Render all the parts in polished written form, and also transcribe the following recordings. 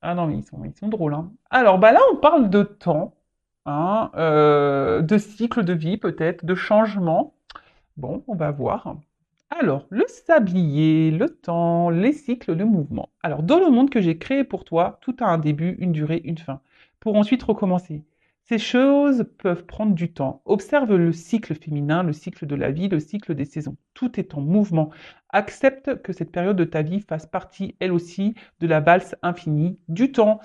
Ah non, mais ils sont drôles, hein. Alors, bah là, on parle de temps, hein, de cycle de vie peut-être, de changement. Bon, on va voir. Alors, le sablier, le temps, les cycles, le mouvement. Alors, dans le monde que j'ai créé pour toi, tout a un début, une durée, une fin, pour ensuite recommencer. Ces choses peuvent prendre du temps. Observe le cycle féminin, le cycle de la vie, le cycle des saisons. Tout est en mouvement. Accepte que cette période de ta vie fasse partie, elle aussi, de la valse infinie du temps.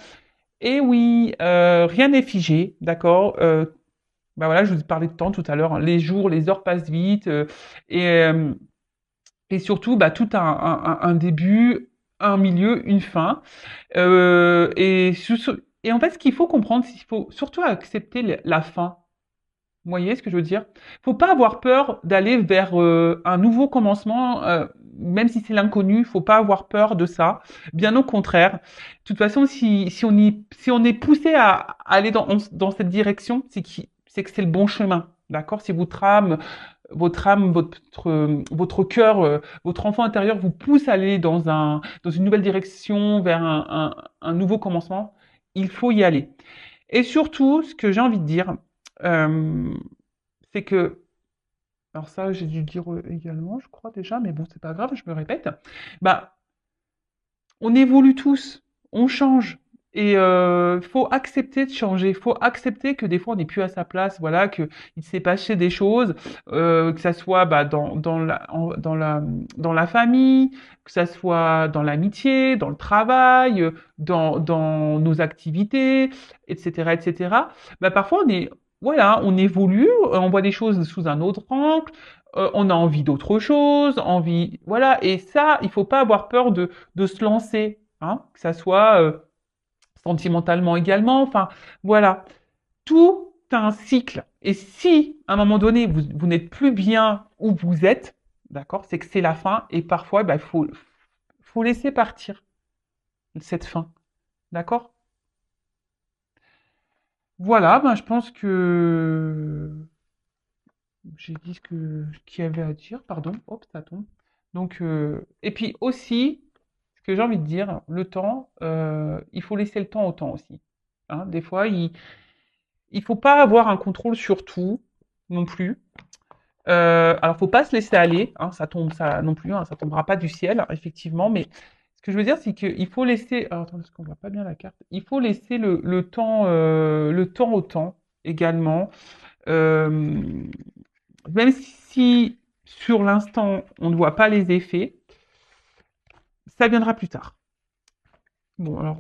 Et oui, rien n'est figé, d'accord? Bah voilà, je vous ai parlé de temps tout à l'heure, hein. Les jours, les heures passent vite, et, euh, et surtout, bah, tout a un début, un milieu, une fin. Et en fait, ce qu'il faut comprendre, c'est qu'il faut surtout accepter la fin. Vous voyez ce que je veux dire? Faut pas avoir peur d'aller vers un nouveau commencement, même si c'est l'inconnu, faut pas avoir peur de ça. Bien au contraire. De toute façon, si on est poussé à aller dans cette direction, c'est que c'est le bon chemin. D'accord? Si votre âme, votre cœur, votre enfant intérieur vous pousse à aller dans une nouvelle direction, vers un nouveau commencement, il faut y aller. Et surtout, ce que j'ai envie de dire, euh, c'est que, alors ça, j'ai dû le dire également, je crois déjà, mais bon, c'est pas grave, je me répète. Bah, on évolue tous, on change. Et faut accepter de changer, faut accepter que des fois on n'est plus à sa place, voilà, que il s'est passé des choses, que ça soit bah, dans la famille, que ça soit dans l'amitié, dans le travail, dans nos activités, etc., etc. Bah, parfois voilà, on évolue, on voit des choses sous un autre angle, on a envie d'autre chose, voilà, et ça, il faut pas avoir peur de se lancer, hein, que ça soit sentimentalement également. Enfin, voilà, tout a un cycle. Et si, à un moment donné, vous n'êtes plus bien où vous êtes, d'accord, c'est que c'est la fin. Et parfois, bah, faut laisser partir cette fin. D'accord? Voilà, ben, je pense que j'ai dit ce qu'il y avait à dire. Pardon, hop, ça tombe. Donc, et puis aussi, ce que j'ai envie de dire, le temps, il faut laisser le temps au temps aussi. Hein, des fois, il faut pas avoir un contrôle sur tout non plus. Alors, faut pas se laisser aller, hein, ça tombe, ça non plus, hein, ça tombera pas du ciel, hein, effectivement. Mais ce que je veux dire, c'est qu'il faut laisser. Alors, attendez, parce qu'on voit pas bien la carte. Il faut laisser le temps au temps également. Euh, Même si sur l'instant on ne voit pas les effets, ça viendra plus tard. Bon, alors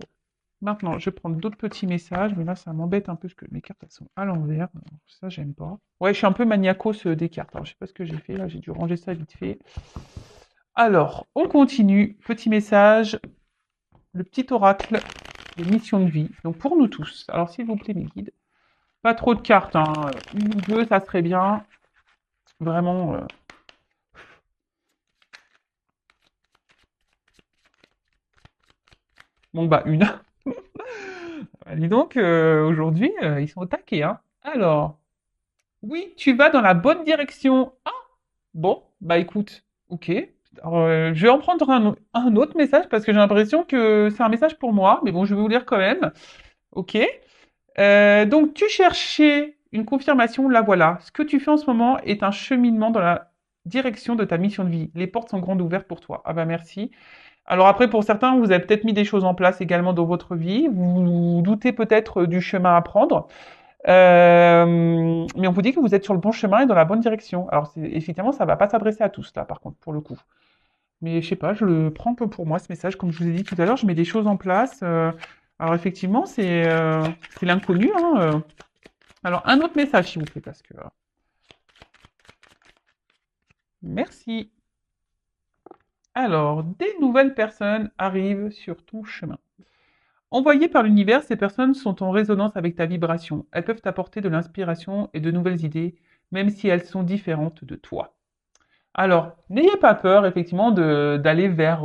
maintenant, je vais prendre d'autres petits messages, mais là, ça m'embête un peu parce que mes cartes, elles sont à l'envers. Alors, ça, j'aime pas. Ouais, je suis un peu maniacos des cartes. Alors, je sais pas ce que j'ai fait là, j'ai dû ranger ça vite fait. Alors, on continue. Petit message, le petit oracle des missions de vie. Donc, pour nous tous. Alors, s'il vous plaît, mes guides, pas trop de cartes, hein. Une ou deux, ça serait bien. Vraiment. Bon, bah, une. Bah, dis donc, aujourd'hui, ils sont au taquet, hein. Alors, oui, tu vas dans la bonne direction. Ah, bon, bah écoute, ok. Alors, je vais en prendre un autre message parce que j'ai l'impression que c'est un message pour moi, mais bon, je vais vous lire quand même. Ok. Donc, tu cherchais une confirmation, la voilà. Ce que tu fais en ce moment est un cheminement dans la direction de ta mission de vie. Les portes sont grandes ouvertes pour toi. Ah bah merci. Alors après, pour certains, vous avez peut-être mis des choses en place également dans votre vie. Vous vous doutez peut-être du chemin à prendre. Mais on vous dit que vous êtes sur le bon chemin et dans la bonne direction. Alors, effectivement, ça ne va pas s'adresser à tous, là, par contre, pour le coup. Mais je sais pas, je le prends un peu pour moi, ce message. Comme je vous ai dit tout à l'heure, je mets des choses en place. Alors, effectivement, c'est l'inconnu, hein. Alors, un autre message, s'il vous plaît, parce que... merci. Alors, des nouvelles personnes arrivent sur ton chemin. Envoyées par l'univers, ces personnes sont en résonance avec ta vibration. Elles peuvent t'apporter de l'inspiration et de nouvelles idées, même si elles sont différentes de toi. Alors, n'ayez pas peur, effectivement, d'aller vers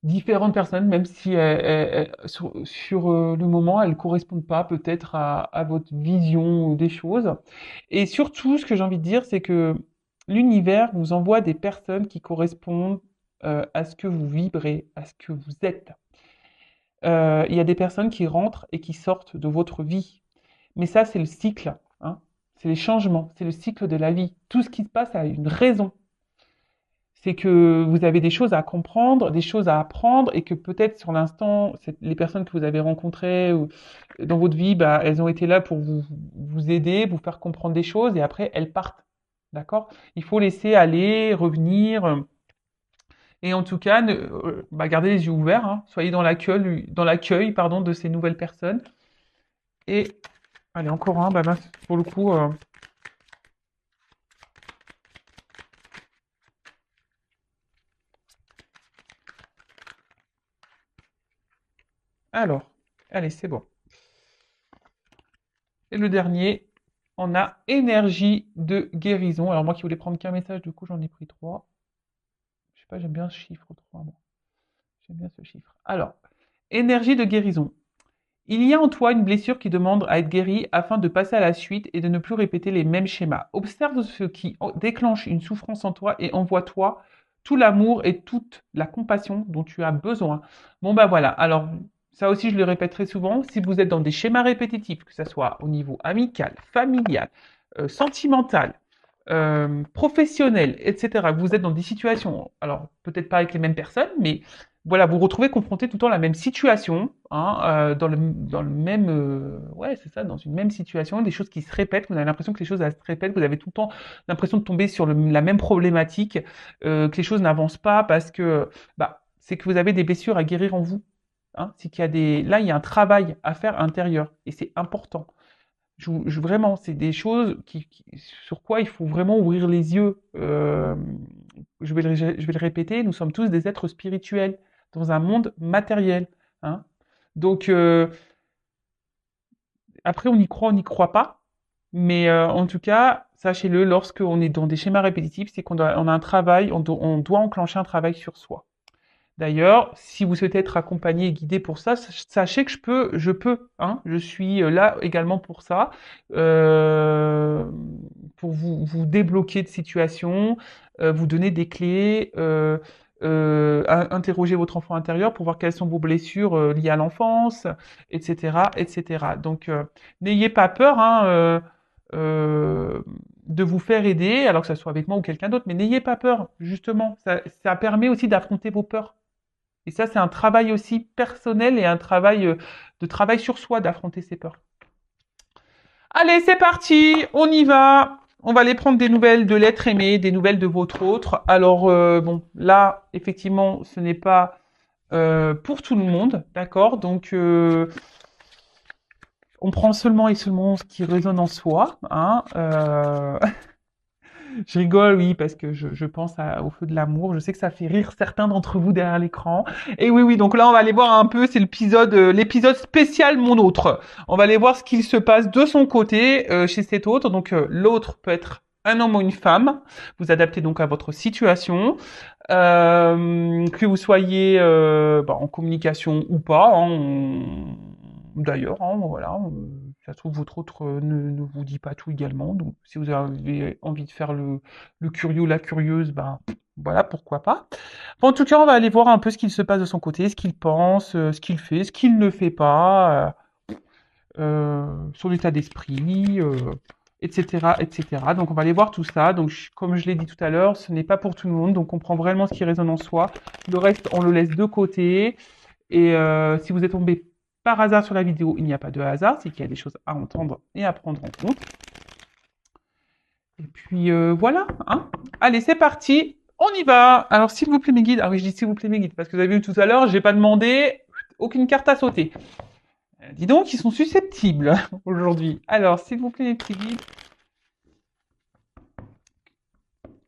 différentes personnes, même si sur, le moment, elles ne correspondent pas peut-être à votre vision des choses. Et surtout, ce que j'ai envie de dire, c'est que l'univers vous envoie des personnes qui correspondent à ce que vous vibrez, à ce que vous êtes. Il y a des personnes qui rentrent et qui sortent de votre vie. Mais ça, c'est le cycle, hein. C'est les changements, c'est le cycle de la vie. Tout ce qui se passe a une raison. C'est que vous avez des choses à comprendre, des choses à apprendre, et que peut-être sur l'instant, les personnes que vous avez rencontrées dans votre vie, bah, elles ont été là pour vous aider, vous faire comprendre des choses, et après, elles partent. D'accord? Il faut laisser aller, revenir. Et en tout cas, bah, gardez les yeux ouverts, hein. Soyez dans l'accueil, pardon, de ces nouvelles personnes. Et allez, encore un, bah mince, pour le coup. Alors, allez, c'est bon. Et le dernier, on a énergie de guérison. Alors moi qui voulais prendre qu'un message, du coup j'en ai pris trois. Je sais pas, j'aime bien ce chiffre 3, moi. J'aime bien ce chiffre. Alors, énergie de guérison. Il y a en toi une blessure qui demande à être guérie afin de passer à la suite et de ne plus répéter les mêmes schémas. Observe ce qui déclenche une souffrance en toi et envoie-toi tout l'amour et toute la compassion dont tu as besoin. Bon, bah voilà. Alors, ça aussi, je le répète très souvent. Si vous êtes dans des schémas répétitifs, que ce soit au niveau amical, familial, sentimental, professionnel, etc., vous êtes dans des situations, alors peut-être pas avec les mêmes personnes, mais voilà, vous vous retrouvez confronté tout le temps à la même situation, hein, dans le même, ouais, c'est ça, dans une même situation, des choses qui se répètent, vous avez l'impression que les choses elles se répètent, vous avez tout le temps l'impression de tomber sur la même problématique, que les choses n'avancent pas parce que, bah, c'est que vous avez des blessures à guérir en vous, hein, c'est qu'il y a là, il y a un travail à faire intérieur et c'est important. Vraiment, c'est des choses sur quoi il faut vraiment ouvrir les yeux. Je vais le répéter, nous sommes tous des êtres spirituels dans un monde matériel, hein. Donc, après, on n'y croit pas. Mais en tout cas, sachez-le, lorsqu'on est dans des schémas répétitifs, c'est on a un travail, on doit enclencher un travail sur soi. D'ailleurs, si vous souhaitez être accompagné et guidé pour ça, sachez que je peux, hein, je suis là également pour ça, euh, pour vous débloquer de situations, vous donner des clés, interroger votre enfant intérieur pour voir quelles sont vos blessures liées à l'enfance, etc., etc. Donc, n'ayez pas peur, hein, euh, de vous faire aider, alors que ça soit avec moi ou quelqu'un d'autre, mais n'ayez pas peur, justement, ça permet aussi d'affronter vos peurs. Et ça, c'est un travail aussi personnel et un travail de travail sur soi d'affronter ses peurs. Allez, c'est parti, on y va. On va aller prendre des nouvelles de l'être aimé, des nouvelles de votre autre. Alors, bon, là, effectivement, ce n'est pas pour tout le monde, d'accord? Donc, on prend seulement et seulement ce qui résonne en soi, hein. Je rigole, oui, parce que je pense au feu de l'amour. Je sais que ça fait rire certains d'entre vous derrière l'écran. Et oui, oui, donc là, on va aller voir un peu, c'est l'épisode spécial Mon autre. On va aller voir ce qu'il se passe de son côté chez cet autre. Donc, l'autre peut être un homme ou une femme. Vous adaptez donc à votre situation. Que vous soyez bah, en communication ou pas, hein, d'ailleurs, hein, voilà, ça se trouve votre autre ne vous dit pas tout également, donc si vous avez envie de faire le curieux, la curieuse, ben voilà, pourquoi pas. Bon, en tout cas, on va aller voir un peu ce qu'il se passe de son côté, ce qu'il pense, ce qu'il fait, ce qu'il ne fait pas, son état d'esprit, etc., etc. Donc on va aller voir tout ça. Donc comme je l'ai dit tout à l'heure, ce n'est pas pour tout le monde. Donc on prend vraiment ce qui résonne en soi. Le reste, on le laisse de côté. Et si vous êtes tombé par hasard sur la vidéo, il n'y a pas de hasard, c'est qu'il y a des choses à entendre et à prendre en compte. Et puis voilà, hein. Allez, c'est parti. On y va. Alors s'il vous plaît mes guides. Ah oui, je dis s'il vous plaît mes guides parce que vous avez vu tout à l'heure, j'ai pas demandé aucune carte à sauter. Dis donc, ils sont susceptibles aujourd'hui. Alors, s'il vous plaît, les petits guides.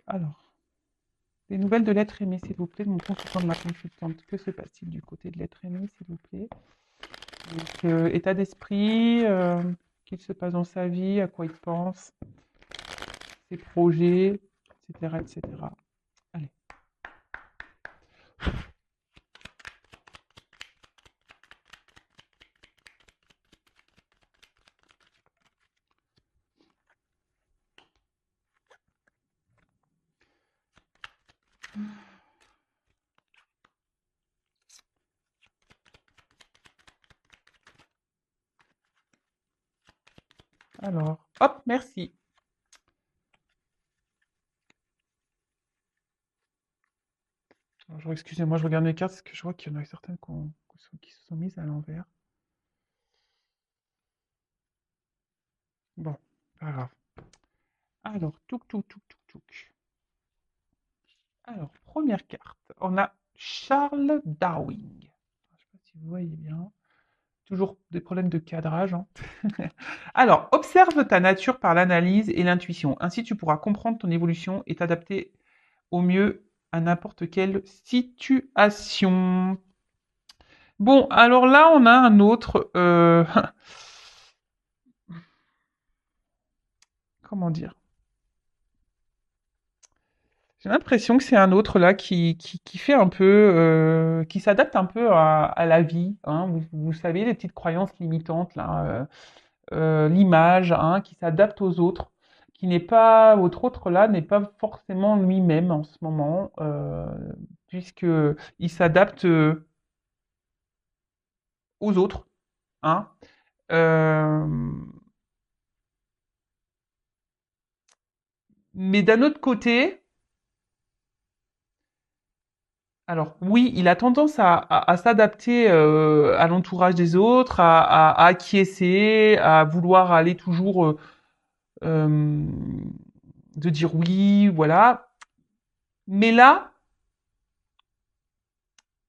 Alors, des nouvelles de l'être aimé, s'il vous plaît, de mon consultant, de ma consultante. Que se passe-t-il du côté de l'être aimé, s'il vous plaît? Donc, état d'esprit, qu'il se passe dans sa vie, à quoi il pense, ses projets, etc., etc. Allez. Alors, hop, merci. Alors, excusez-moi, je regarde mes cartes parce que je vois qu'il y en a certaines qui se sont mises à l'envers. Bon, pas grave. Alors, touk, touk, touk, touk, touk. Alors, première carte, on a Charles Darwin. Je ne sais pas si vous voyez bien. Toujours des problèmes de cadrage, hein. Alors, observe ta nature par l'analyse et l'intuition. Ainsi, tu pourras comprendre ton évolution et t'adapter au mieux à n'importe quelle situation. Bon, alors là, on a un autre. Comment dire? J'ai l'impression que c'est un autre là qui fait un peu, qui s'adapte un peu à la vie, hein. Vous savez, les petites croyances limitantes là, l'image, hein, qui s'adapte aux autres, qui n'est pas, votre autre là n'est pas forcément lui-même en ce moment, puisque il s'adapte aux autres, hein. Euh, mais d'un autre côté, alors oui, il a tendance à s'adapter à l'entourage des autres, à acquiescer, à vouloir aller toujours, euh, de dire oui, voilà. Mais là,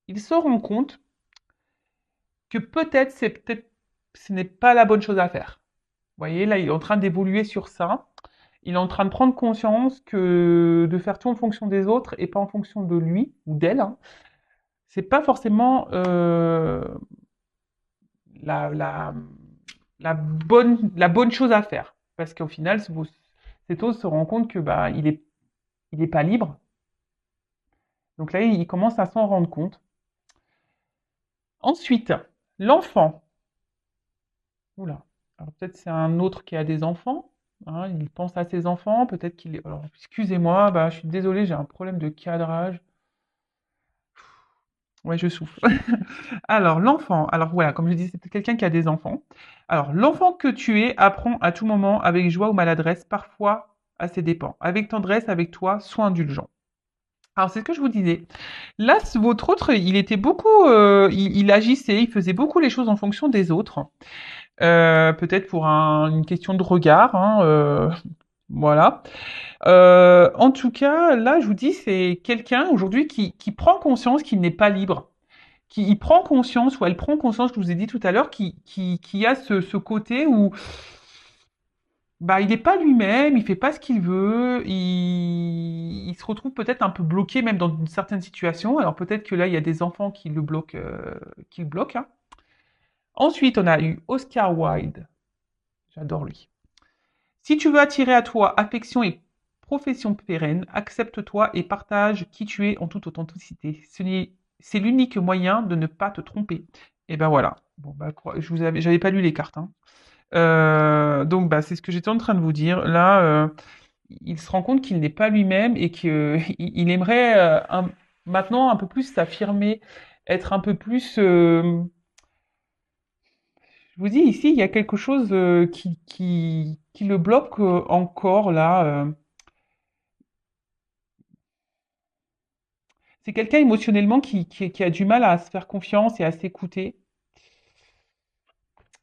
il se rend compte que peut-être ce n'est pas la bonne chose à faire. Vous voyez, là, il est en train d'évoluer sur ça. Il est en train de prendre conscience que de faire tout en fonction des autres et pas en fonction de lui ou d'elle, hein, c'est pas forcément la, la, la bonne chose à faire. Parce qu'au final, cet autre se rend compte que bah, il est pas libre. Donc là, il commence à s'en rendre compte. Ensuite, l'enfant. Oula. Alors peut-être c'est un autre qui a des enfants, hein, il pense à ses enfants, peut-être qu'il est. Alors excusez-moi, bah, je suis désolée, j'ai un problème de cadrage. Ouais, je souffle. Alors l'enfant, alors voilà, comme je dis, c'est peut-être quelqu'un qui a des enfants. Alors l'enfant que tu es apprend à tout moment avec joie ou maladresse, parfois à ses dépens. Avec tendresse, avec toi, sois indulgent. Alors c'est ce que je vous disais. Là, votre autre, il était beaucoup, il agissait, il faisait beaucoup les choses en fonction des autres. Peut-être pour une question de regard, hein, voilà. En tout cas, là, je vous dis, c'est quelqu'un aujourd'hui qui prend conscience qu'il n'est pas libre, qui il prend conscience, ou elle prend conscience, je vous ai dit tout à l'heure, qui a ce côté où bah, il n'est pas lui-même, il fait pas ce qu'il veut, il se retrouve peut-être un peu bloqué même dans une certaine situation. Alors peut-être que là, il y a des enfants qui le bloquent, hein. Ensuite, on a eu Oscar Wilde. J'adore lui. Si tu veux attirer à toi affection et profession pérenne, accepte-toi et partage qui tu es en toute authenticité. C'est l'unique moyen de ne pas te tromper. Et ben voilà. Bon, bah, j'avais pas lu les cartes, hein. Donc bah, c'est ce que j'étais en train de vous dire. Là, il se rend compte qu'il n'est pas lui-même et qu'il aimerait maintenant un peu plus s'affirmer, être un peu plus. Je vous dis ici, il y a quelque chose qui le bloque encore là. C'est quelqu'un émotionnellement qui a du mal à se faire confiance et à s'écouter.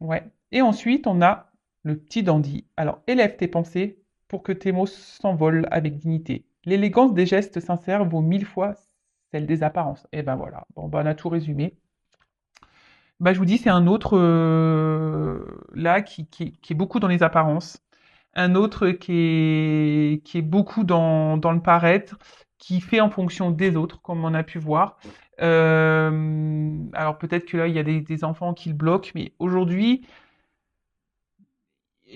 Ouais. Et ensuite, on a le petit dandy. Alors, élève tes pensées pour que tes mots s'envolent avec dignité. L'élégance des gestes sincères vaut 1000 fois celle des apparences. Et ben voilà. Bon, ben, on a tout résumé. Bah, je vous dis, c'est un autre là qui est beaucoup dans les apparences. Un autre qui est beaucoup dans le paraître, qui fait en fonction des autres, comme on a pu voir. Alors peut-être que là, il y a des enfants qui le bloquent, mais aujourd'hui,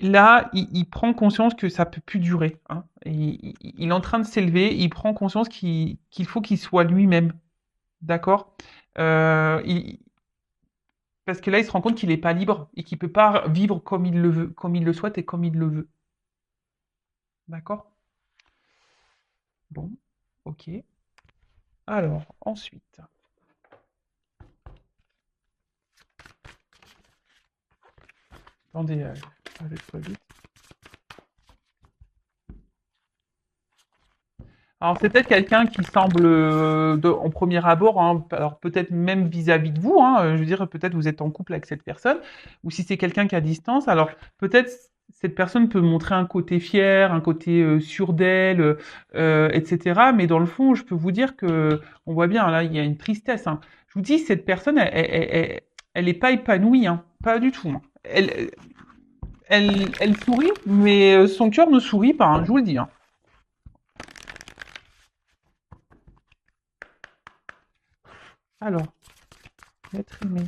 là, il prend conscience que ça peut plus durer, hein. Et il est en train de s'élever, il prend conscience qu'il faut qu'il soit lui-même, d'accord? Parce que là, il se rend compte qu'il n'est pas libre et qu'il ne peut pas vivre comme il le veut, comme il le souhaite et comme il le veut. D'accord? Bon, ok. Alors, ensuite, attendez, je vais aller trop vite. Alors c'est peut-être quelqu'un qui semble, en premier abord, hein, alors peut-être même vis-à-vis de vous, hein, je veux dire, peut-être vous êtes en couple avec cette personne, ou si c'est quelqu'un qui est à distance, alors peut-être cette personne peut montrer un côté fier, un côté sûr d'elle, etc. Mais dans le fond, je peux vous dire que on voit bien, là, il y a une tristesse, hein. Je vous dis, cette personne, elle est pas épanouie, hein, pas du tout, hein. Elle sourit, mais son cœur ne sourit pas, hein, je vous le dis, hein. Alors, l'être aimé.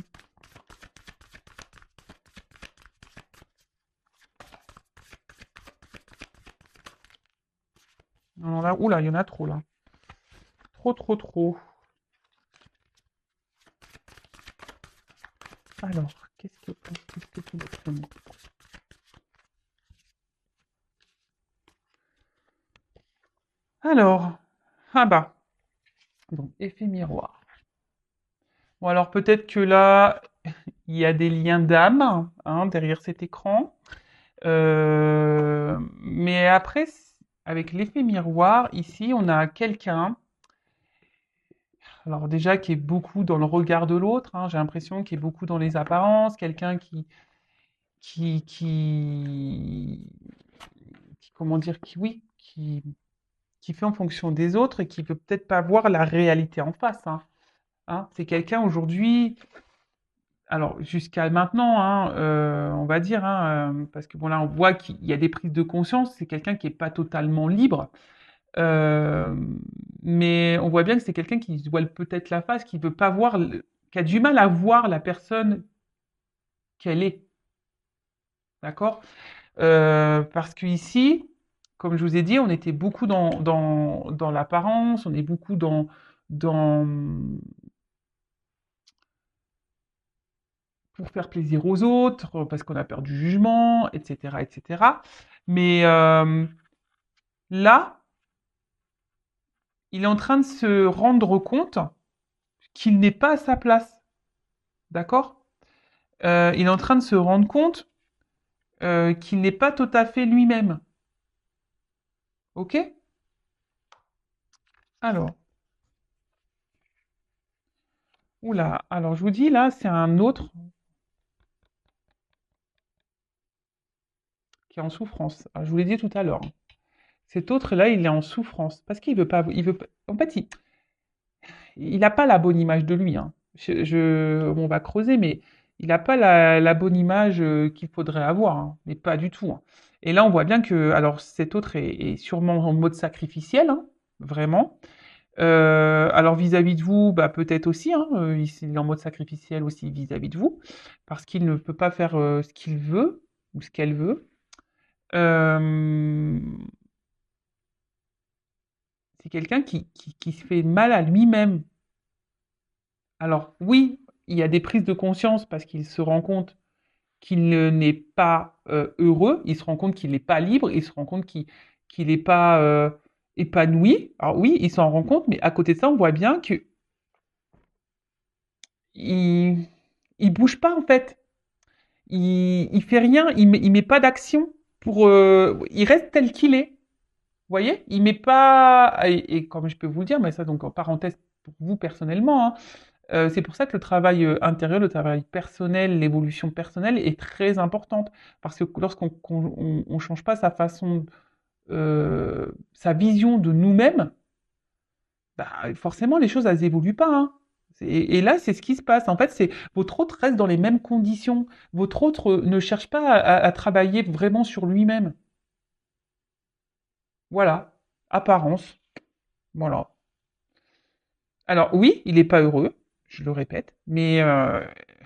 Non, là, oula, il y en a trop là. Trop, trop, trop. Alors, qu'est-ce que peut être aimé. Alors, ah bah, donc effet miroir. Bon, alors peut-être que là, il y a des liens d'âme, hein, derrière cet écran. Mais après, avec l'effet miroir, ici, on a quelqu'un, alors déjà qui est beaucoup dans le regard de l'autre, hein, j'ai l'impression qu'il est beaucoup dans les apparences, quelqu'un qui, qui, comment dire, oui, qui fait en fonction des autres et qui peut peut-être pas voir la réalité en face, hein. Hein, c'est quelqu'un aujourd'hui, alors jusqu'à maintenant, hein, on va dire, hein, parce que bon là on voit qu'il y a des prises de conscience, c'est quelqu'un qui est pas totalement libre, euh, mais on voit bien que c'est quelqu'un qui se voile peut-être la face, qui veut pas voir, qui a du mal à voir la personne qu'elle est, d'accord? Parce qu'ici, comme je vous ai dit, on était beaucoup dans l'apparence, on est beaucoup dans pour faire plaisir aux autres, parce qu'on a peur du jugement, etc., etc. Mais là, il est en train de se rendre compte qu'il n'est pas à sa place, d'accord? Il est en train de se rendre compte qu'il n'est pas tout à fait lui-même, ok? Alors, oula, alors je vous dis là, c'est un autre qui est en souffrance. Alors, je vous l'ai dit tout à l'heure, hein. Cet autre-là, il est en souffrance parce qu'il veut pas, en fait, il n'a pas la bonne image de lui, hein. Bon, on va creuser, mais il n'a pas la bonne image qu'il faudrait avoir, hein, mais pas du tout, hein. Et là, on voit bien que, alors, cet autre est sûrement en mode sacrificiel, hein, vraiment. Alors, vis-à-vis de vous, bah, peut-être aussi, hein, il est en mode sacrificiel aussi vis-à-vis de vous, parce qu'il ne peut pas faire ce qu'il veut ou ce qu'elle veut. Euh, c'est quelqu'un qui se fait mal à lui-même. Alors oui, il y a des prises de conscience parce qu'il se rend compte qu'il n'est pas heureux, il se rend compte qu'il n'est pas libre, il se rend compte qu'il n'est pas épanoui. Alors oui, il s'en rend compte, mais à côté de ça, on voit bien que il bouge pas en fait. Il fait rien, il met pas d'action pour. Il reste tel qu'il est. Vous voyez? Il met pas. Et comme je peux vous le dire, mais ça donc en parenthèse pour vous personnellement, hein, c'est pour ça que le travail intérieur, le travail personnel, l'évolution personnelle est très importante. Parce que lorsqu'on on change pas sa façon, sa vision de nous-mêmes, bah, forcément les choses elles évoluent pas, hein. Et là, c'est ce qui se passe. En fait, c'est votre autre reste dans les mêmes conditions. Votre autre ne cherche pas à travailler vraiment sur lui-même. Voilà, apparence. Voilà. Alors oui, il n'est pas heureux, je le répète, mais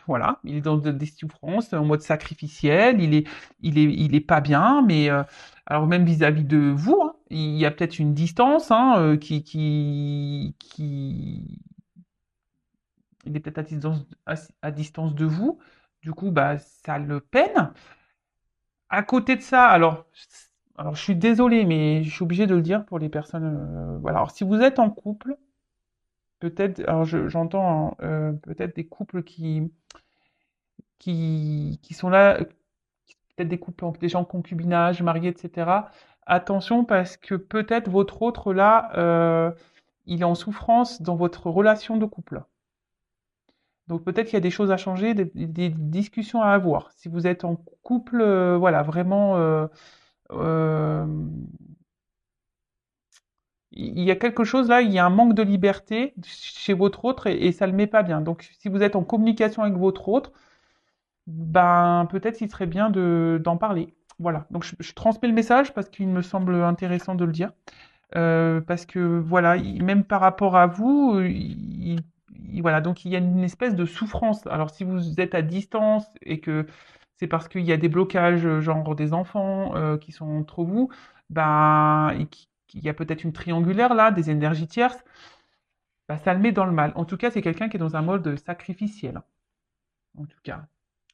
voilà, il est dans des souffrances, en mode sacrificiel, il est pas bien, mais alors même vis-à-vis de vous, hein, il y a peut-être une distance, hein, il est peut-être à distance de vous, du coup, bah, ça le peine. À côté de ça, alors je suis désolée, mais je suis obligée de le dire pour les personnes, voilà. Alors si vous êtes en couple, peut-être, alors j'entends hein, peut-être des couples qui sont là, peut-être des couples déjà en concubinage, mariés, etc. Attention parce que peut-être votre autre là, il est en souffrance dans votre relation de couple. Donc peut-être qu'il y a des choses à changer, des discussions à avoir. Si vous êtes en couple, voilà, vraiment, euh, il y a quelque chose là, il y a un manque de liberté chez votre autre et ça le met pas bien. Donc si vous êtes en communication avec votre autre, ben peut-être qu'il serait bien d'en parler. Voilà. Donc je transmets le message parce qu'il me semble intéressant de le dire. Parce que voilà, même par rapport à vous, voilà, donc il y a une espèce de souffrance. Alors si vous êtes à distance et que c'est parce qu'il y a des blocages, genre des enfants qui sont entre vous, ben, qu'il y a peut-être une triangulaire là, des énergies tierces, bah, ça le met dans le mal. En tout cas, c'est quelqu'un qui est dans un mode sacrificiel, en tout cas.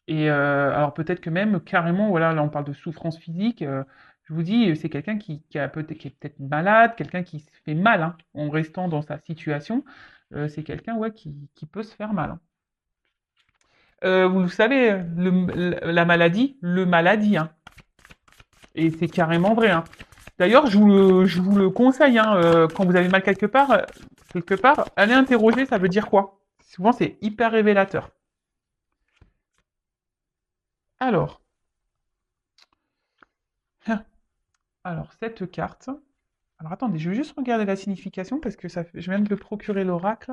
Et alors peut-être que même carrément, voilà, là on parle de souffrance physique. Je vous dis, c'est quelqu'un qui est peut-être malade, quelqu'un qui se fait mal hein, en restant dans sa situation. C'est quelqu'un ouais, qui peut se faire mal. Hein. Vous le savez, la maladie, le maladie. Hein. Et c'est carrément vrai. Hein. D'ailleurs, je vous le conseille, hein, quand vous avez mal quelque part, allez interroger, ça veut dire quoi? Souvent, c'est hyper révélateur. Alors, alors cette carte. Alors attendez, je vais juste regarder la signification parce que je viens de le procurer l'oracle.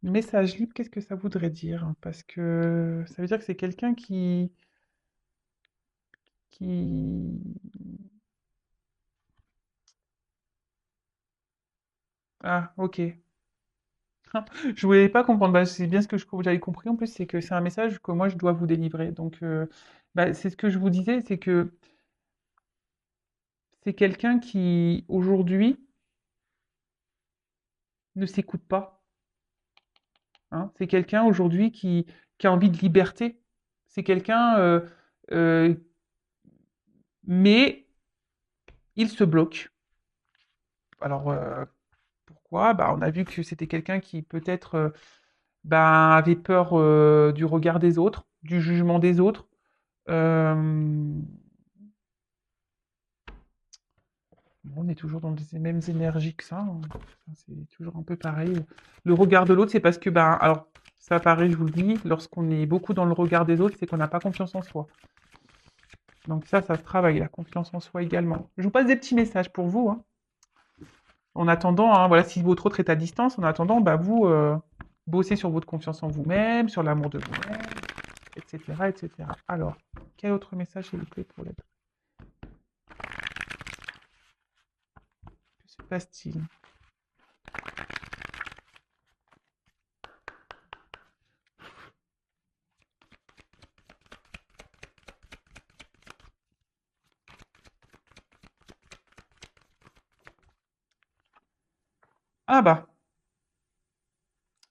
Message libre, qu'est-ce que ça voudrait dire? Parce que ça veut dire que c'est quelqu'un qui... Ah, ok. Je voulais pas comprendre. Bah, c'est bien ce que j'avais compris en plus, c'est que c'est un message que moi je dois vous délivrer. Donc, bah, c'est ce que je vous disais, c'est que c'est quelqu'un qui aujourd'hui ne s'écoute pas. Hein. C'est quelqu'un aujourd'hui qui a envie de liberté. C'est quelqu'un, euh, mais il se bloque. Alors, pourquoi? Bah, on a vu que c'était quelqu'un qui peut-être ben, avait peur du regard des autres, du jugement des autres. Euh, bon, on est toujours dans les mêmes énergies que ça. Hein. C'est toujours un peu pareil. Le regard de l'autre, c'est parce que, ben, alors, ça paraît, je vous le dis, lorsqu'on est beaucoup dans le regard des autres, c'est qu'on n'a pas confiance en soi. Donc ça se travaille, la confiance en soi également. Je vous passe des petits messages pour vous. Hein. En attendant, hein, voilà, si votre autre est à distance, en attendant, bah, vous bossez sur votre confiance en vous-même, sur l'amour de vous-même, etc., etc. Alors, quel autre message s'il vous plaît pour l'aide? Que se passe-t-il? Ah bah,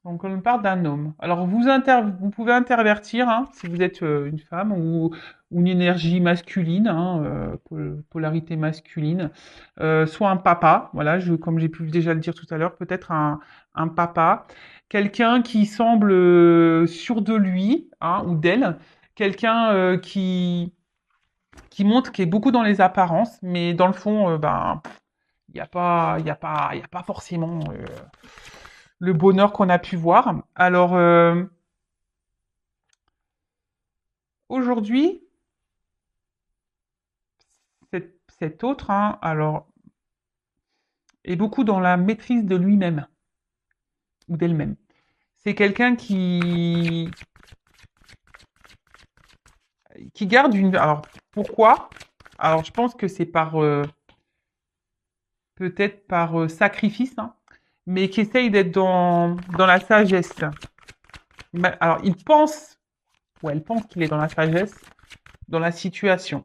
donc on parle d'un homme. Alors vous pouvez intervertir hein, si vous êtes une femme ou une énergie masculine, hein, polarité masculine, soit un papa, voilà, comme j'ai pu déjà le dire tout à l'heure, peut-être un papa, quelqu'un qui semble sûr de lui hein, ou d'elle, quelqu'un qui montre qui est beaucoup dans les apparences, mais dans le fond, ben il y a pas forcément le bonheur qu'on a pu voir. Alors, aujourd'hui, cet autre, hein, alors, est beaucoup dans la maîtrise de lui-même ou d'elle-même. C'est quelqu'un qui garde une... Alors, pourquoi? Alors, je pense que c'est par... peut-être par sacrifice, hein, mais qui essaye d'être dans la sagesse. Alors, il pense, ou elle pense qu'il est dans la sagesse, dans la situation.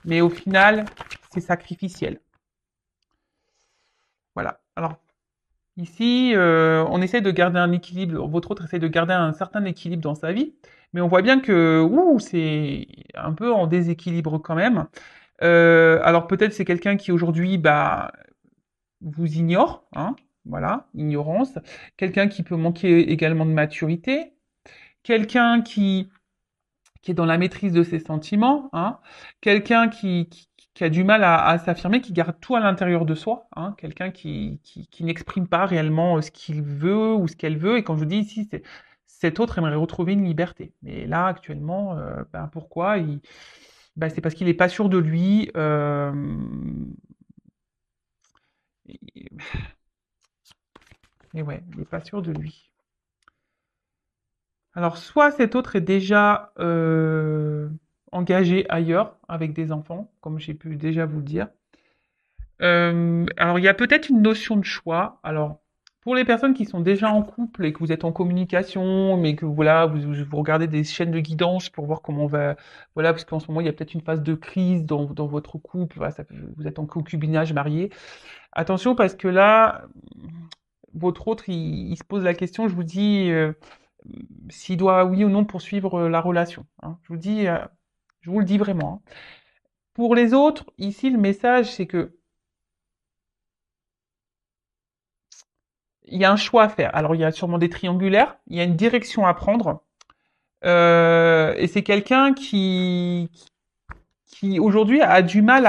Mais au final, c'est sacrificiel. Voilà. Alors, ici, on essaie de garder un équilibre, votre autre essaie de garder un certain équilibre dans sa vie, mais on voit bien que c'est un peu en déséquilibre quand même. Alors peut-être c'est quelqu'un qui aujourd'hui bah, vous ignore, hein, voilà, ignorance. Quelqu'un qui peut manquer également de maturité. Quelqu'un qui est dans la maîtrise de ses sentiments. Hein. Quelqu'un qui a du mal à s'affirmer, qui garde tout à l'intérieur de soi, hein, quelqu'un qui n'exprime pas réellement ce qu'il veut ou ce qu'elle veut. Et quand je vous dis ici, cet autre aimerait retrouver une liberté. Mais là, actuellement, ben, pourquoi ben, c'est parce qu'il n'est pas sûr de lui. Et, et ouais, il n'est pas sûr de lui. Alors, soit cet autre est déjà engagé ailleurs avec des enfants, comme j'ai pu déjà vous le dire. Alors, il y a peut-être une notion de choix. Alors, pour les personnes qui sont déjà en couple et que vous êtes en communication, mais que voilà, vous regardez des chaînes de guidance pour voir comment on va, voilà, parce qu'en ce moment, il y a peut-être une phase de crise dans votre couple, voilà, vous êtes en concubinage marié. Attention, parce que là, votre autre, il se pose la question, je vous dis, s'il doit, oui ou non, poursuivre la relation, hein. Je vous dis, je vous le dis vraiment, hein. Pour les autres, ici, le message, c'est que il y a un choix à faire. Alors, il y a sûrement des triangulaires, il y a une direction à prendre. Et c'est quelqu'un qui aujourd'hui a du mal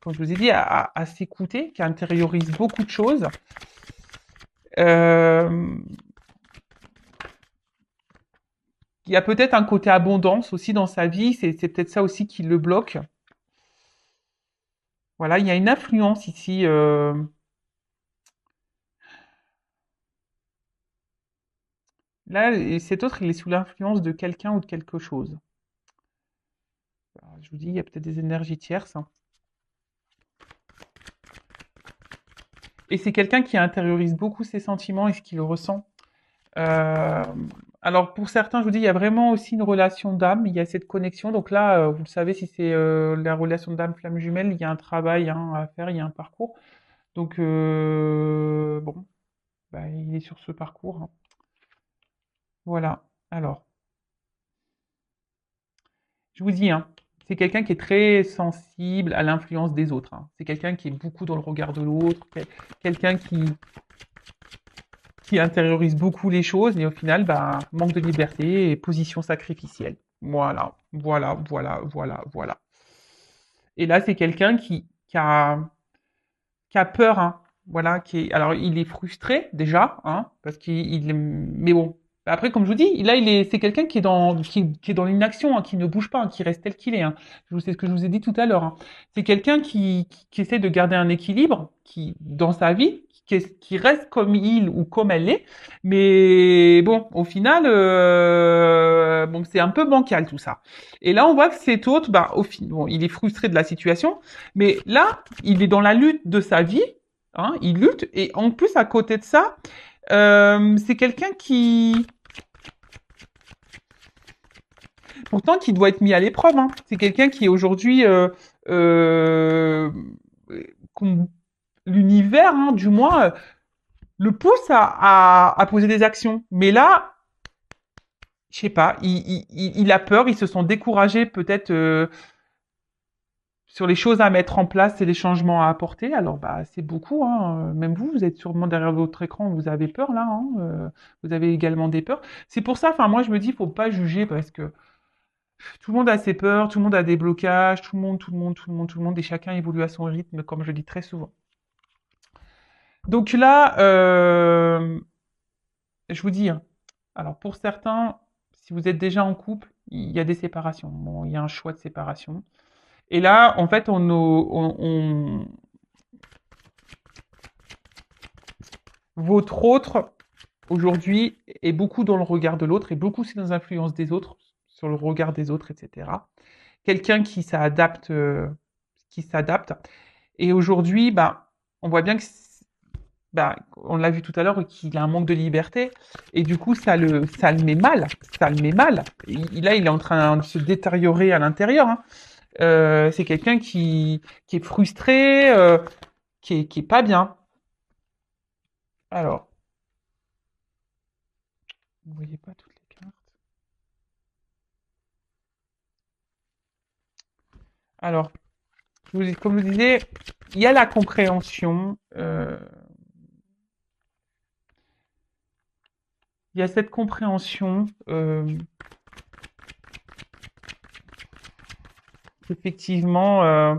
comme je vous ai dit, à s'écouter, qui intériorise beaucoup de choses. Euh, il y a peut-être un côté abondance aussi dans sa vie, c'est peut-être ça aussi qui le bloque. Voilà, il y a une influence ici. Là, et cet autre, il est sous l'influence de quelqu'un ou de quelque chose. Alors, je vous dis, il y a peut-être des énergies tierces, hein. Et c'est quelqu'un qui intériorise beaucoup ses sentiments et ce qu'il ressent. Euh, alors pour certains, je vous dis, il y a vraiment aussi une relation d'âme, il y a cette connexion. Donc là, vous le savez, si c'est la relation d'âme flamme jumelle, il y a un travail, hein, à faire, il y a un parcours. Donc bon, bah, il est sur ce parcours, hein. Voilà. Alors, je vous dis, hein, c'est quelqu'un qui est très sensible à l'influence des autres, hein. C'est quelqu'un qui est beaucoup dans le regard de l'autre, quelqu'un qui intériorise beaucoup les choses et au final, bah, manque de liberté et position sacrificielle. Voilà, voilà, voilà, voilà, voilà. Et là, c'est quelqu'un qui a peur, hein. Voilà, alors il est frustré déjà, hein, parce mais bon. Après, comme je vous dis, là, c'est quelqu'un qui est dans l'inaction, hein, qui ne bouge pas, hein, qui reste tel qu'il est, hein. C'est ce que je vous ai dit tout à l'heure, hein. C'est quelqu'un qui essaie de garder un équilibre, dans sa vie, qui reste comme il ou comme elle est, mais bon, au final, bon, c'est un peu bancal tout ça. Et là, on voit que cet autre, bah, bon, il est frustré de la situation, mais là, il est dans la lutte de sa vie, hein, il lutte, et en plus, à côté de ça, c'est quelqu'un pourtant, qui doit être mis à l'épreuve, hein. C'est quelqu'un qui aujourd'hui, euh, qu'on- l'univers, hein, du moins, le pousse à poser des actions. Mais là, je sais pas, il a peur, il se sent découragé peut-être sur les choses à mettre en place et les changements à apporter. Alors, bah, c'est beaucoup, hein. Même vous, vous êtes sûrement derrière votre écran, vous avez peur là, hein. Vous avez également des peurs. C'est pour ça, enfin, moi, je me dis, il faut pas juger parce que tout le monde a ses peurs, tout le monde a des blocages, tout le monde, et chacun évolue à son rythme, comme je le dis très souvent. Donc là, je vous dis, hein, alors pour certains, si vous êtes déjà en couple, il y a des séparations. Bon, il y a un choix de séparation. Et là, en fait, votre autre, aujourd'hui, est beaucoup dans le regard de l'autre et beaucoup aussi dans l'influence des autres, sur le regard des autres, etc. Quelqu'un qui s'adapte. Et aujourd'hui, bah, on voit bien que, bah, on l'a vu tout à l'heure, qu'il a un manque de liberté. Et du coup, ça le met mal. Ça le met mal. Là, il est en train de se détériorer à l'intérieur, hein. C'est quelqu'un qui est frustré, qui est pas bien. Alors, vous voyez pas toutes les cartes. Alors, comme je vous disais, il y a la compréhension. Il y a cette compréhension. qu'effectivement,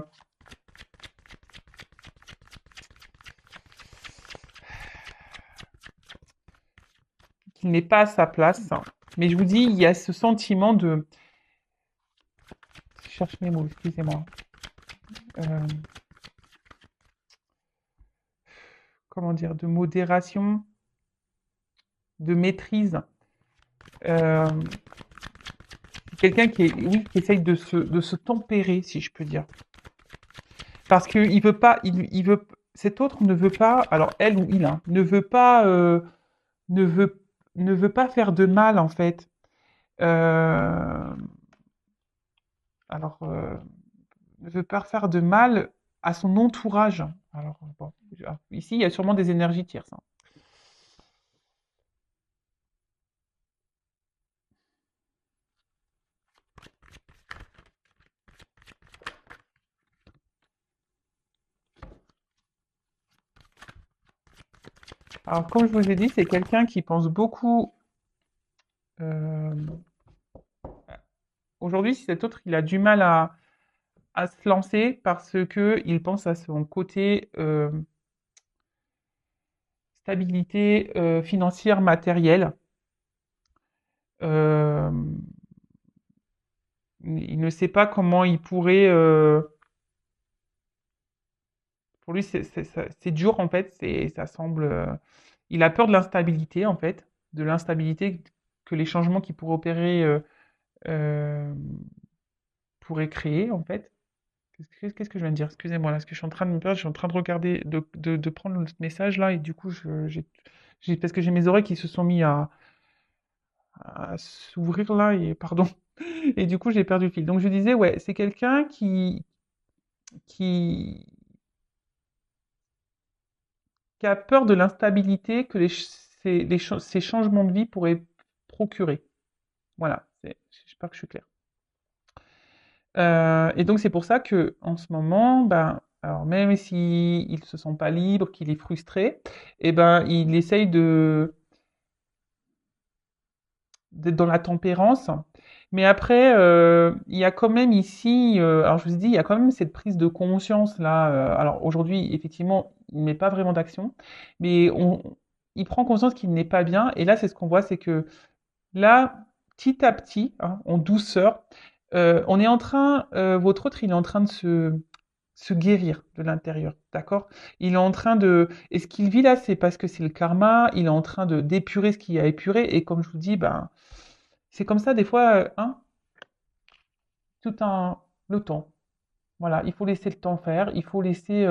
qu'il n'est pas à sa place. Mais je vous dis, il y a ce sentiment de... Je cherche mes mots, excusez-moi. Euh, comment dire? De modération, de maîtrise. Euh, quelqu'un qui est, oui, qui essaye de se tempérer, si je peux dire. Parce que il veut pas, il veut, cet autre ne veut pas, alors elle ou il, hein, ne veut pas, ne veut, ne veut pas faire de mal, en fait. Euh, alors, ne veut pas faire de mal à son entourage. Alors, bon, ici, il y a sûrement des énergies tierces, hein. Alors, comme je vous ai dit, c'est quelqu'un qui pense beaucoup. euh, Aujourd'hui, si cet autre, il a du mal à se lancer parce que il pense à son côté stabilité financière, matérielle. Euh, il ne sait pas comment il pourrait. Pour lui, c'est dur en fait. Ça semble. Il a peur de l'instabilité en fait, de l'instabilité que les changements qui pourraient opérer euh, pourraient créer en fait. Qu'est-ce que je viens de dire? Excusez-moi, là, parce que je suis en train de me perdre, je suis en train de regarder, de prendre le message là, et du coup, parce que j'ai mes oreilles qui se sont mis à s'ouvrir là, et pardon, et du coup, j'ai perdu le fil. Donc, je disais, ouais, c'est quelqu'un qui, qui a peur de l'instabilité que ces changements de vie pourraient procurer. Voilà, j'espère que je suis claire. Et donc c'est pour ça que en ce moment, ben, alors même s'il ne se sent pas libre, qu'il est frustré, eh ben, il essaye d'être dans la tempérance. Mais après, il y a quand même ici, alors je vous ai dit, il y a quand même cette prise de conscience là. Alors aujourd'hui, effectivement, il ne met pas vraiment d'action, mais il prend conscience qu'il n'est pas bien. Et là, c'est ce qu'on voit, c'est que là, petit à petit, hein, en douceur, on est en train, votre autre, il est en train de se guérir de l'intérieur, d'accord? Il est en train de... Et ce qu'il vit là, c'est parce que c'est le karma, il est en train de d'épurer ce qu'il a épuré, et comme je vous dis, ben, c'est comme ça, des fois, hein, le temps. Voilà, il faut laisser le temps faire, il faut laisser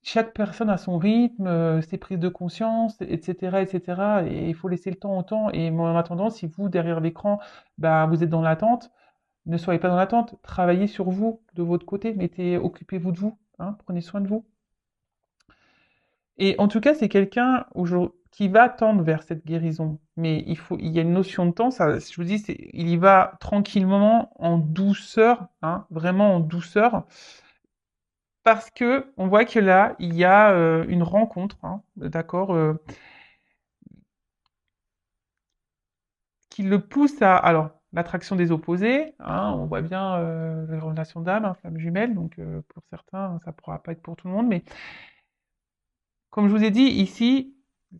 chaque personne à son rythme, ses prises de conscience, etc., etc. Et il faut laisser le temps au temps. Et moi, en attendant, si vous, derrière l'écran, bah, vous êtes dans l'attente, ne soyez pas dans l'attente. Travaillez sur vous, de votre côté. Occupez-vous de vous, hein, prenez soin de vous. Et en tout cas, c'est quelqu'un qui va tendre vers cette guérison. Mais il y a une notion de temps. Ça, je vous dis, il y va tranquillement, en douceur, hein, vraiment en douceur. Parce que on voit que là, il y a une rencontre, hein, d'accord, qui le pousse à, alors, l'attraction des opposés, hein, on voit bien les relations d'âme, hein, flammes jumelles, donc pour certains, ça pourra pas être pour tout le monde, mais comme je vous ai dit, ici,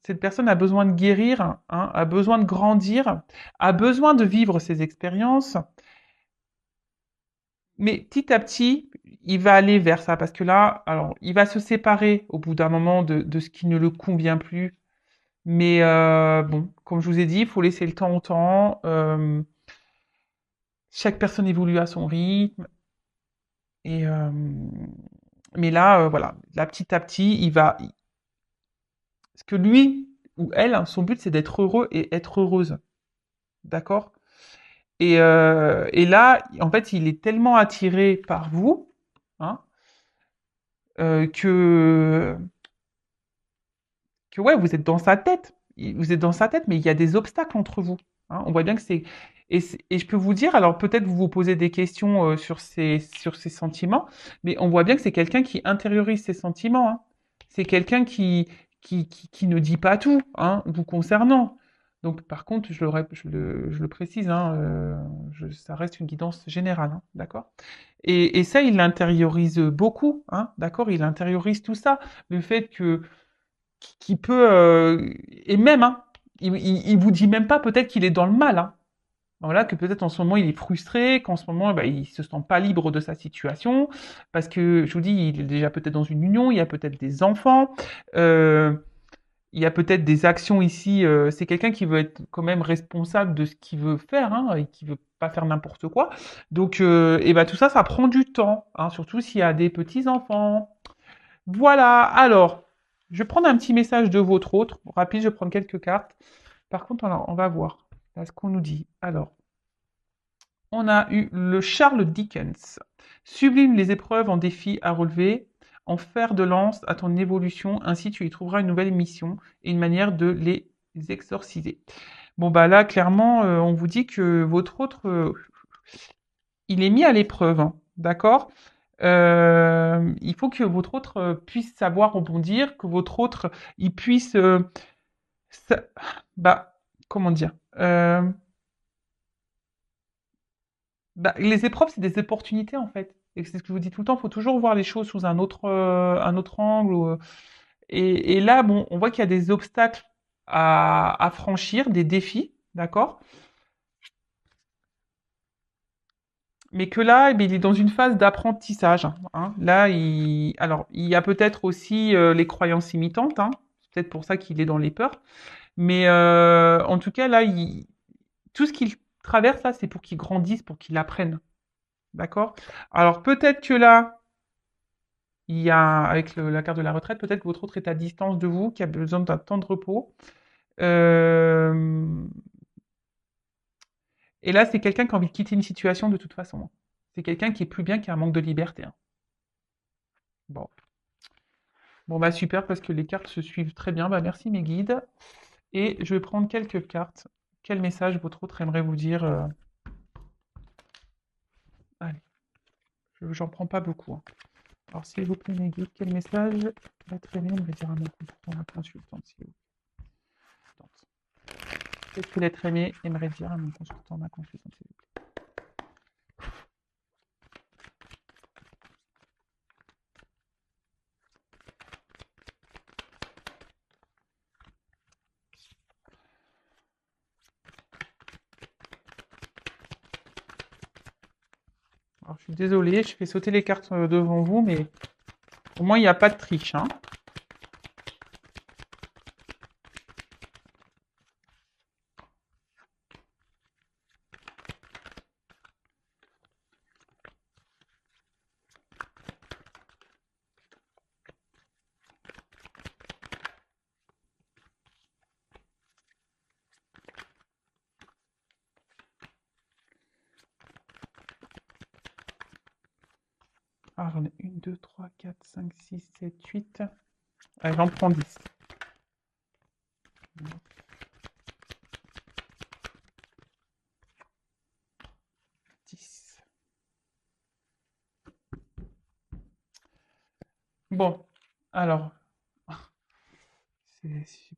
cette personne a besoin de guérir, hein, a besoin de grandir, a besoin de vivre ses expériences, mais petit à petit, il va aller vers ça, parce que là, alors, il va se séparer au bout d'un moment de ce qui ne le convient plus. Mais bon, comme je vous ai dit, il faut laisser le temps au temps. Chaque personne évolue à son rythme. Et, mais là, voilà, là, petit à petit, parce que lui ou elle, hein, son but, c'est d'être heureux et être heureuse. D'accord? Et là, en fait, il est tellement attiré par vous, hein, que, ouais, vous êtes dans sa tête. Vous êtes dans sa tête, mais il y a des obstacles entre vous, hein. On voit bien que c'est... Et je peux vous dire, alors peut-être vous vous posez des questions sur ces sentiments, mais on voit bien que c'est quelqu'un qui intériorise ses sentiments, hein. C'est quelqu'un qui ne dit pas tout, hein, vous concernant. Donc par contre, je le précise, hein, ça reste une guidance générale, hein, d'accord? Et ça, il l'intériorise beaucoup, hein, d'accord? Il intériorise tout ça, le fait que qu'il peut, et même, hein, il vous dit même pas peut-être qu'il est dans le mal, hein. Voilà, que peut-être en ce moment il est frustré, qu'en ce moment bah, il se sent pas libre de sa situation, parce que je vous dis, il est déjà peut-être dans une union, il y a peut-être des enfants, euh, il y a peut-être des actions ici. C'est quelqu'un qui veut être quand même responsable de ce qu'il veut faire, hein, et qui veut pas faire n'importe quoi. Donc, et ben tout ça, ça prend du temps, hein, surtout s'il y a des petits enfants. Voilà. Alors, je vais prendre un petit message de votre autre. Rapide, je vais prendre quelques cartes. Par contre, on va voir là, ce qu'on nous dit. Alors, on a eu le Charles Dickens. Sublime les épreuves en défis à relever, en fer de lance à ton évolution, ainsi tu y trouveras une nouvelle mission et une manière de les exorciser. Bon bah là, clairement, on vous dit que votre autre, il est mis à l'épreuve, hein, d'accord? Il faut que votre autre puisse savoir rebondir, que votre autre, il puisse, sa- bah, comment dire? Bah, les épreuves, c'est des opportunités en fait. Et c'est ce que je vous dis tout le temps, il faut toujours voir les choses sous un autre angle. Et là, bon, on voit qu'il y a des obstacles à franchir, des défis, d'accord? Mais que là, eh bien, il est dans une phase d'apprentissage, hein. Là, alors, il y a peut-être aussi les croyances imitantes, hein. C'est peut-être pour ça qu'il est dans les peurs. Mais en tout cas, là, tout ce qu'il traverse, là, c'est pour qu'il grandisse, pour qu'il apprenne. D'accord? Alors, peut-être que là, il y a, avec la carte de la retraite, peut-être que votre autre est à distance de vous, qui a besoin d'un temps de repos. Euh, Et là, c'est quelqu'un qui a envie de quitter une situation de toute façon. C'est quelqu'un qui est plus bien, qui a un manque de liberté, hein. Bon. Bon, bah super, parce que les cartes se suivent très bien. Bah, merci mes guides. Et je vais prendre quelques cartes. Quel message votre autre aimerait vous dire Allez, j'en prends pas beaucoup, hein. Alors, s'il vous plaît, mes guides, quel message l'être aimé aimerait dire à mon consultant, la consultante, s'il vous plaît. Qu'est-ce que l'être aimé aimerait dire à mon consultant, ma consultante, s'il vous plaît. Alors, je suis désolée, je fais sauter les cartes devant vous, mais au moins, il n'y a pas de triche, hein. Alors, j'en ai 1, 2, 3, 4, 5, 6, 7, 8. Allez, j'en prends 10. 10. Bon, alors,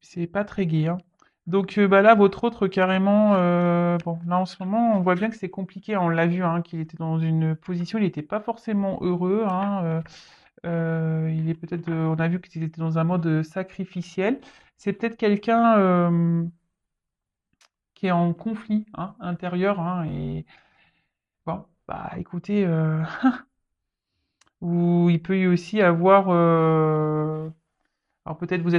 c'est pas très gai, hein. Donc bah là, votre autre carrément, bon, là en ce moment, on voit bien que c'est compliqué, on l'a vu, hein, qu'il était dans une position, il n'était pas forcément heureux, hein, il est peut-être, on a vu qu'il était dans un mode sacrificiel. C'est peut-être quelqu'un qui est en conflit, hein, intérieur, hein, et bon, bah écoutez, ou il peut y aussi avoir, alors peut-être il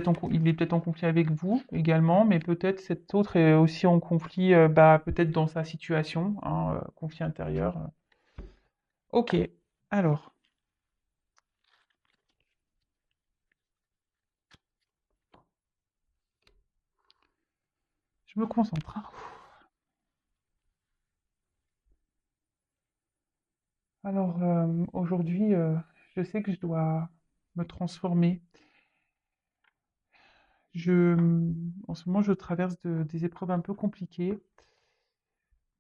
est peut-être en conflit avec vous également, mais peut-être cet autre est aussi en conflit, bah, peut-être dans sa situation, hein, conflit intérieur. Ok, alors, je me concentre, hein. Alors, aujourd'hui, je sais que je dois me transformer. En ce moment, je traverse des épreuves un peu compliquées,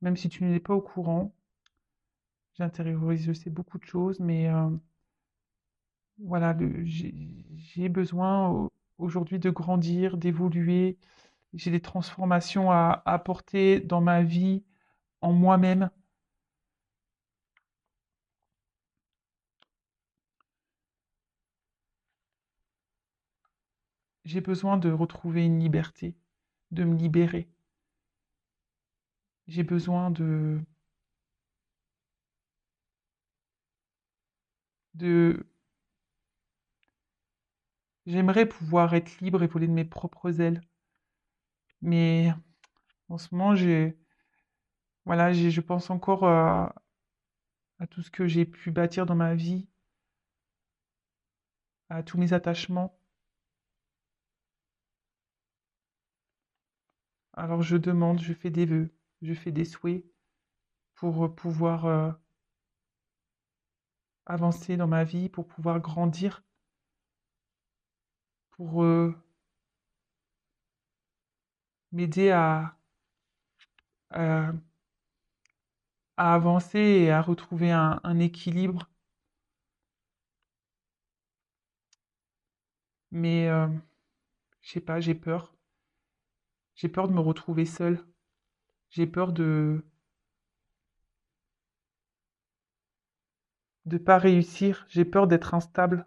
même si tu n'es pas au courant. J'intériorise, je sais, beaucoup de choses, mais voilà, j'ai besoin aujourd'hui de grandir, d'évoluer. J'ai des transformations à apporter dans ma vie, en moi-même. J'ai besoin de retrouver une liberté, de me libérer. J'ai besoin de... J'aimerais pouvoir être libre et voler de mes propres ailes. Mais en ce moment, voilà, je pense encore à tout ce que j'ai pu bâtir dans ma vie, à tous mes attachements. Alors je demande, je fais des vœux, je fais des souhaits pour pouvoir avancer dans ma vie, pour pouvoir grandir, pour m'aider à, à avancer et à retrouver un équilibre. Mais je sais pas, j'ai peur. J'ai peur de me retrouver seule. J'ai peur de pas réussir. J'ai peur d'être instable.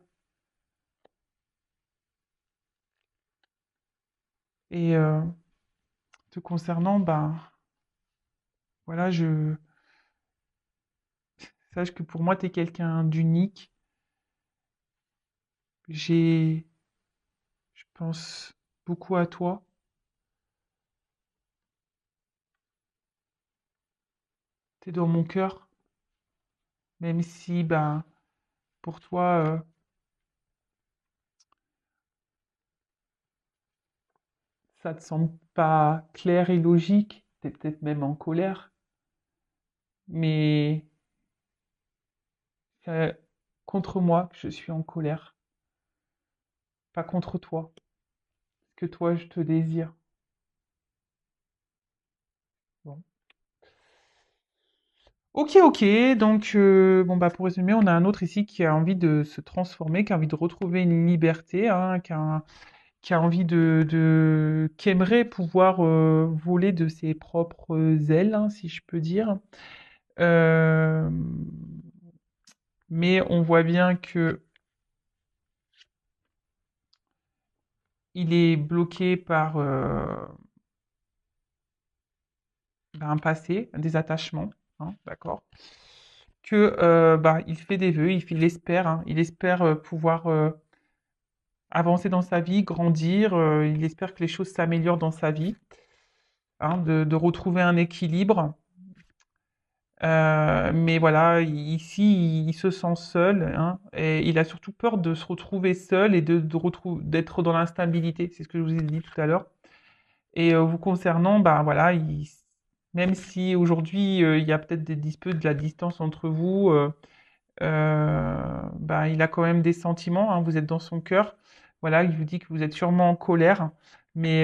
Et te concernant, ben voilà, sache que pour moi, tu es quelqu'un d'unique. J'ai, je pense beaucoup à toi. Tu es dans mon cœur, même si, ben, pour toi, ça te semble pas clair et logique. Tu es peut-être même en colère, mais c'est contre moi que je suis en colère, pas contre toi, parce que toi, je te désire. Bon. Ok, ok. Donc, bon, bah, pour résumer, on a un autre ici qui a envie de se transformer, qui a envie de retrouver une liberté, hein, qui a envie qui aimerait pouvoir voler de ses propres ailes, hein, si je peux dire. Euh, mais on voit bien que il est bloqué par un passé, des attachements, hein, d'accord? Que bah, il fait des vœux, il espère, hein, il espère pouvoir avancer dans sa vie, grandir, il espère que les choses s'améliorent dans sa vie, hein, de retrouver un équilibre. Mais voilà, ici, il se sent seul, hein, et il a surtout peur de se retrouver seul et d'être dans l'instabilité. C'est ce que je vous ai dit tout à l'heure. Et vous concernant, bah voilà, même si aujourd'hui il y a peut-être des disputes, de la distance entre vous, bah, il a quand même des sentiments, hein, vous êtes dans son cœur. Voilà, il vous dit que vous êtes sûrement en colère, mais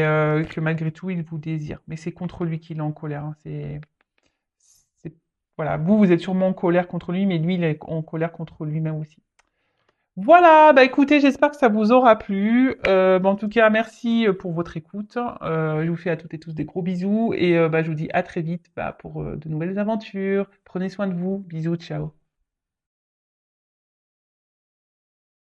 que malgré tout, il vous désire. Mais c'est contre lui qu'il est en colère, hein, voilà, vous êtes sûrement en colère contre lui, mais lui, il est en colère contre lui-même aussi. Voilà, bah écoutez, j'espère que ça vous aura plu. Bah, en tout cas, merci pour votre écoute. Je vous fais à toutes et tous des gros bisous et bah, je vous dis à très vite bah, pour de nouvelles aventures. Prenez soin de vous. Bisous, ciao.